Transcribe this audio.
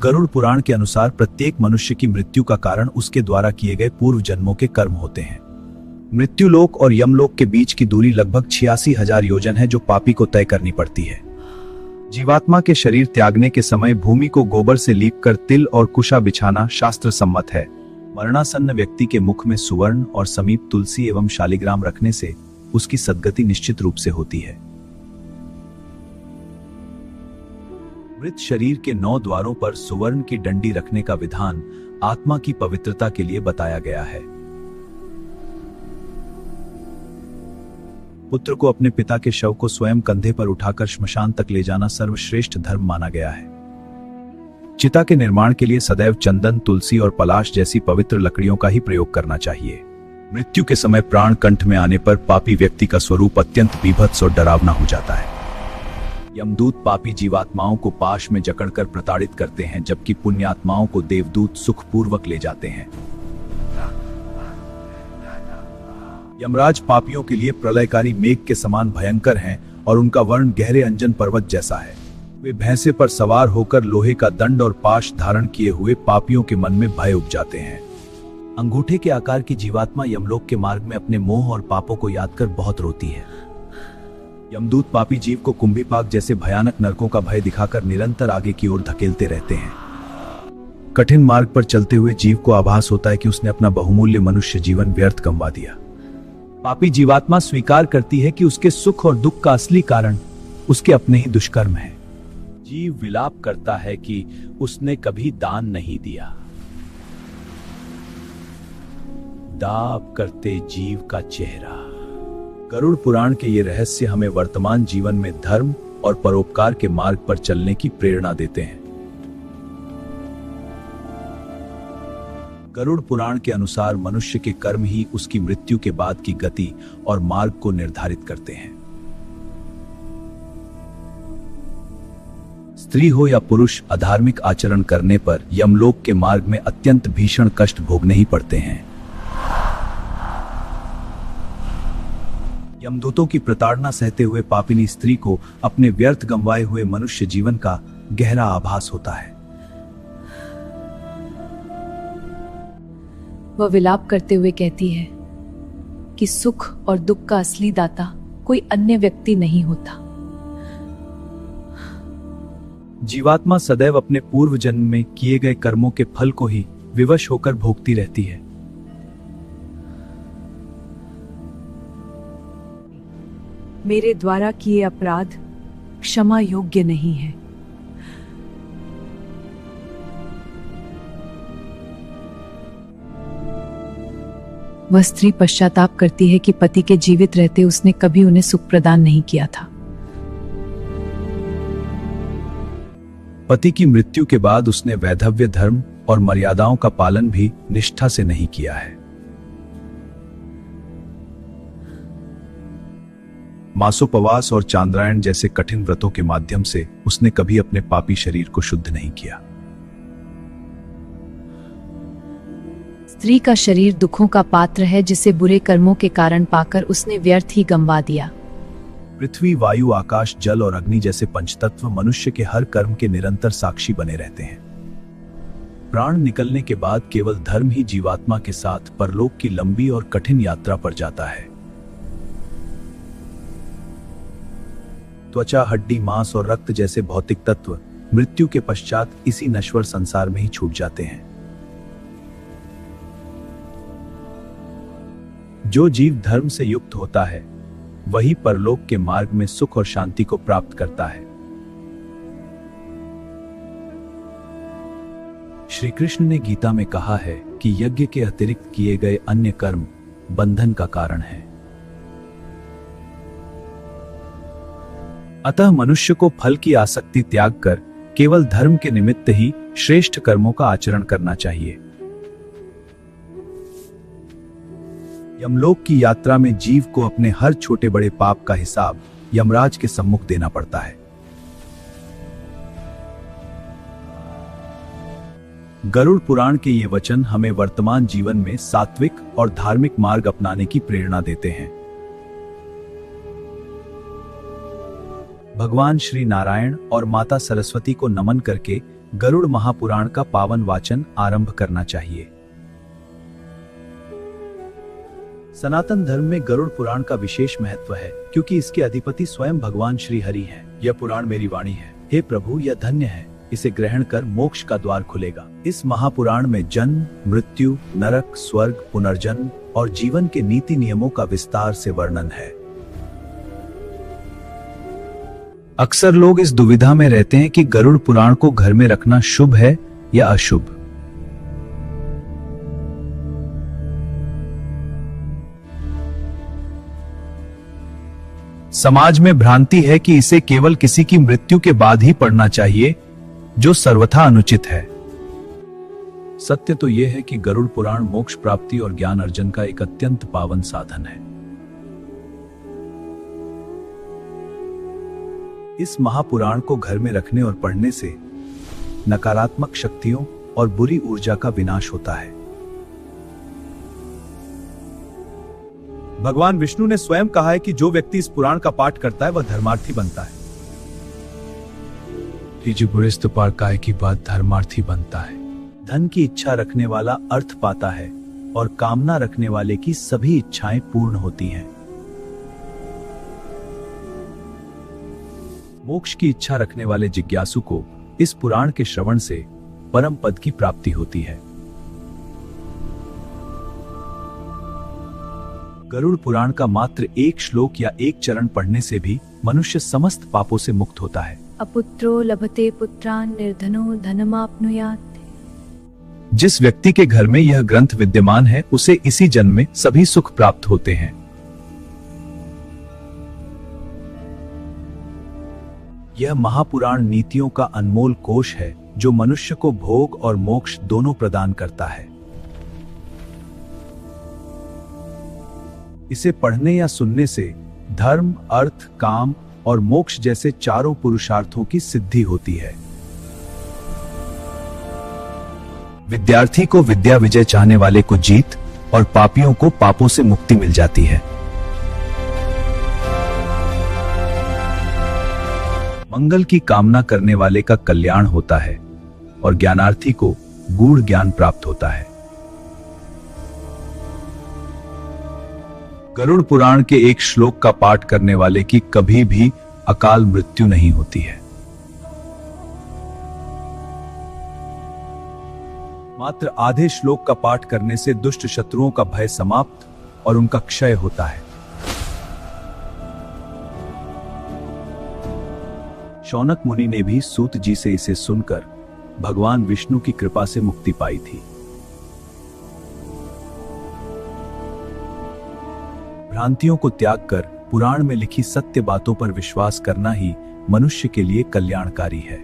गरुड़ पुराण के अनुसार प्रत्येक मनुष्य की मृत्यु का कारण उसके द्वारा किए गए पूर्व जन्मों के कर्म होते हैं। मृत्युलोक और यमलोक के बीच की दूरी लगभग 86,000 योजन है, जो पापी को तय करनी पड़ती है। जीवात्मा के शरीर त्यागने के समय भूमि को गोबर से लीपकर तिल और कुशा बिछाना शास्त्र सम्मत है। मरणासन्न व्यक्ति के मुख में सुवर्ण और समीप तुलसी एवं शालिग्राम रखने से उसकी सद्गति निश्चित रूप से होती है। मृत शरीर के 9 द्वारों पर सुवर्ण की डंडी रखने का विधान आत्मा की पवित्रता के लिए बताया गया है। पुत्र को अपने पिता के शव को स्वयं कंधे पर उठाकर श्मशान तक ले जाना सर्वश्रेष्ठ धर्म माना गया है। चिता के निर्माण के लिए सदैव चंदन, तुलसी और पलाश जैसी पवित्र लकड़ियों का ही प्रयोग करना चाहिए। मृत्यु के समय प्राण कंठ में आने पर पापी व्यक्ति का स्वरूप अत्यंत बीभत्स और डरावना हो जाता है। यमदूत पापी जीवात्माओं को पाश में जकड़कर प्रताड़ित करते हैं, जबकि पुण्यात्माओं को देवदूत सुखपूर्वक ले जाते हैं। यमराज पापियों के लिए प्रलयकारी मेघ के समान भयंकर हैं और उनका वर्ण गहरे अंजन पर्वत जैसा है। वे भैंसे पर सवार होकर लोहे का दंड और पाश धारण किए हुए पापियों के मन में भय उपजाते हैं। अंगूठे के आकार की जीवात्मा यमलोक के मार्ग में अपने मोह और पापों को याद कर बहुत रोती है। यमदूत पापी जीव को कुंभीपाक जैसे भयानक नरकों का भय दिखाकर निरंतर आगे की ओर धकेलते रहते हैं। कठिन मार्ग पर चलते हुए जीव को आभास होता है कि उसने अपना बहुमूल्य मनुष्य जीवन व्यर्थ गंवा दिया। पापी जीवात्मा स्वीकार करती है कि उसके सुख और दुख का असली कारण उसके अपने ही दुष्कर्म है। जीव विलाप करता है कि उसने कभी दान नहीं दिया। दाब करते जीव का चेहरा। गरुड़ पुराण के ये रहस्य हमें वर्तमान जीवन में धर्म और परोपकार के मार्ग पर चलने की प्रेरणा देते हैं। गरुड़ पुराण के अनुसार मनुष्य के कर्म ही उसकी मृत्यु के बाद की गति और मार्ग को निर्धारित करते हैं। स्त्री हो या पुरुष, अधार्मिक आचरण करने पर यमलोक के मार्ग में अत्यंत भीषण कष्ट भोगने ही पड़ते हैं। यमदूतों की प्रताड़ना सहते हुए पापिनी स्त्री को अपने व्यर्थ गंवाए हुए मनुष्य जीवन का गहरा आभास होता है। वह विलाप करते हुए कहती है कि सुख और दुख का असली दाता कोई अन्य व्यक्ति नहीं होता। जीवात्मा सदैव अपने पूर्व जन्म में किए गए कर्मों के फल को ही विवश होकर भोगती रहती है। मेरे द्वारा किए अपराध क्षमा योग्य नहीं है। वह स्त्री पश्चाताप करती है कि पति के जीवित रहते उसने कभी उन्हें सुख प्रदान नहीं किया था। पति की मृत्यु के बाद उसने वैधव्य धर्म और मर्यादाओं का पालन भी निष्ठा से नहीं किया है। मासोपवास और चांद्रायण जैसे कठिन व्रतों के माध्यम से उसने कभी अपने पापी शरीर को शुद्ध नहीं किया। स्त्री का शरीर दुखों का पात्र है, जिसे बुरे कर्मों के कारण पाकर उसने व्यर्थ ही गंवा दिया। पृथ्वी, वायु, आकाश, जल और अग्नि जैसे पंचतत्व मनुष्य के हर कर्म के निरंतर साक्षी बने रहते हैं। प्राण निकलने के बाद केवल धर्म ही जीवात्मा के साथ परलोक की लंबी और कठिन यात्रा पर जाता है। त्वचा, हड्डी, मांस और रक्त जैसे भौतिक तत्व मृत्यु के पश्चात इसी नश्वर संसार में ही छूट जाते हैं। जो जीव धर्म से युक्त होता है वही परलोक के मार्ग में सुख और शांति को प्राप्त करता है। श्री कृष्ण ने गीता में कहा है कि यज्ञ के अतिरिक्त किए गए अन्य कर्म बंधन का कारण है। अतः मनुष्य को फल की आसक्ति त्याग कर केवल धर्म के निमित्त ही श्रेष्ठ कर्मों का आचरण करना चाहिए। यमलोक की यात्रा में जीव को अपने हर छोटे बड़े पाप का हिसाब यमराज के सम्मुख देना पड़ता है। गरुड़ पुराण के ये वचन हमें वर्तमान जीवन में सात्विक और धार्मिक मार्ग अपनाने की प्रेरणा देते हैं। भगवान श्री नारायण और माता सरस्वती को नमन करके गरुड़ महापुराण का पावन वाचन आरंभ करना चाहिए। सनातन धर्म में गरुड़ पुराण का विशेष महत्व है क्योंकि इसके अधिपति स्वयं भगवान श्री हरि हैं। यह पुराण मेरी वाणी है, हे प्रभु यह धन्य है, इसे ग्रहण कर मोक्ष का द्वार खुलेगा। इस महापुराण में जन्म, मृत्यु, नरक, स्वर्ग, पुनर्जन्म और जीवन के नीति नियमों का विस्तार से वर्णन है। अक्सर लोग इस दुविधा में रहते हैं कि गरुड़ पुराण को घर में रखना शुभ है या अशुभ। समाज में भ्रांति है कि इसे केवल किसी की मृत्यु के बाद ही पढ़ना चाहिए, जो सर्वथा अनुचित है। सत्य तो यह है कि गरुड़ पुराण मोक्ष प्राप्ति और ज्ञान अर्जन का एक अत्यंत पावन साधन है। इस महापुराण को घर में रखने और पढ़ने से नकारात्मक शक्तियों और बुरी ऊर्जा का विनाश होता है। भगवान विष्णु ने स्वयं कहा है कि जो व्यक्ति इस पुराण का पाठ करता है वह धर्मार्थी बनता है। काय की बात धर्मार्थी बनता है। धन की इच्छा रखने वाला अर्थ पाता है और कामना रखने वाले की सभी इच्छाएं पूर्ण होती हैं। मोक्ष की इच्छा रखने वाले जिज्ञासु को इस पुराण के श्रवण से परम पद की प्राप्ति होती है। गरुड़ पुराण का मात्र एक श्लोक या एक चरण पढ़ने से भी मनुष्य समस्त पापों से मुक्त होता है। अपुत्रो लभते पुत्रान् निर्धनो धनमाप्नुयात्। जिस व्यक्ति के घर में यह ग्रंथ विद्यमान है उसे इसी जन्म में सभी सुख प्राप्त होते हैं। यह महापुराण नीतियों का अनमोल कोश है जो मनुष्य को भोग और मोक्ष दोनों प्रदान करता है। इसे पढ़ने या सुनने से धर्म, अर्थ, काम और मोक्ष जैसे चारों पुरुषार्थों की सिद्धि होती है। विद्यार्थी को विद्या विजय चाहने वाले को जीत और पापियों को पापों से मुक्ति मिल जाती है। मंगल की कामना करने वाले का कल्याण होता है और ज्ञानार्थी को गूढ़ ज्ञान प्राप्त होता है। गरुड़ पुराण के एक श्लोक का पाठ करने वाले की कभी भी अकाल मृत्यु नहीं होती है। मात्र आधे श्लोक का पाठ करने से दुष्ट शत्रुओं का भय समाप्त और उनका क्षय होता है। शौनक मुनि ने भी सूत जी से इसे सुनकर भगवान विष्णु की कृपा से मुक्ति पाई थी। भ्रांतियों को त्याग कर पुराण में लिखी सत्य बातों पर विश्वास करना ही मनुष्य के लिए कल्याणकारी है।